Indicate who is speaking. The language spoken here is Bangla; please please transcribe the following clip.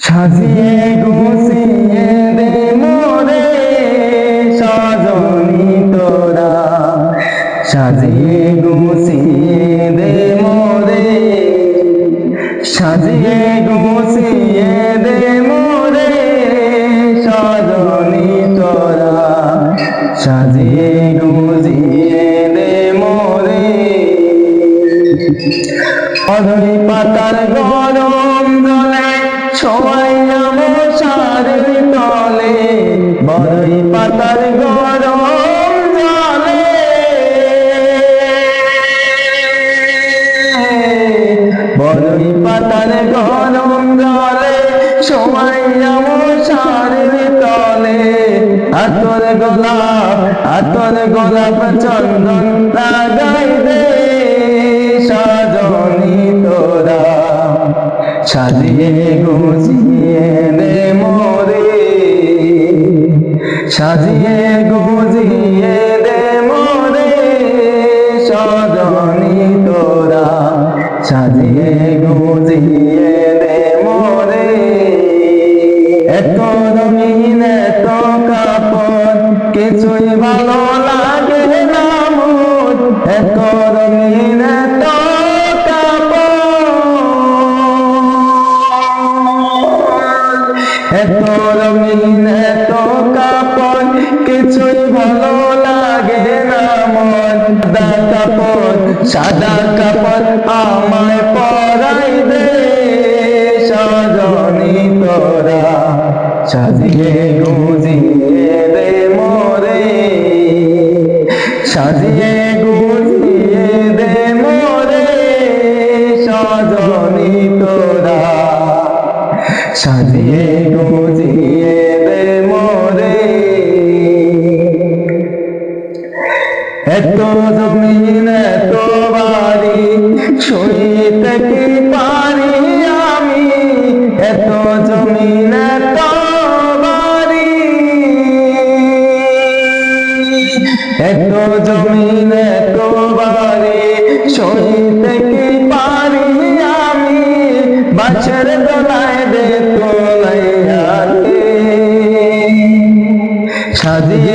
Speaker 1: সাজিয়ে গুছিয়ে দে মোরে সজনী তোরা, সাজিয়ে গুছিয়ে দে মোরে, সাজিয়ে গুছিয়ে দে মোরে সজনী তোরা, সাজিয়ে গুছিয়ে দে মোরে। কদলি পাতার গরম জলে ছোঁয়াইয়া মশারের তলে, বড়ই পাতার গরম জলে, বড়ই পাতার গরম জলে ছোঁয়াইয়া মশারের তলে, আতর গোলাপ চন্দন লাগাই দে সজনী তোরা, সাজিয়ে গুছিয়ে দে মোরে, সাজিয়ে গুছিয়ে দে মোরে সজনী তোরা, সাজিয়ে গুছিয়ে দে মোরে। এত রঙিন এত কাপড় কিছুই ভালো লাগে না মোর, এত রঙিন এত এত রঙিন এত কাপড় কিছুই ভালো লাগে না মন, সাদা কাপড় আমায় পরাই দে সজনী তোরা, সাজিয়ে গুছিয়ে দে মোরে, সাজিয়ে গুছিয়ে দে মোরে সজনী তোরা, সাজিয়ে গুছিয়ে দে মোরে। এত জমিন এত বাড়ি সইতে কি পারি আমি, এত জমিন এত বাড়ি, এত জমিন এত বাড়ি সইতে কি পারি আমি, বাছের দোলায় দে তোলাইয়া দে, সাজিয়ে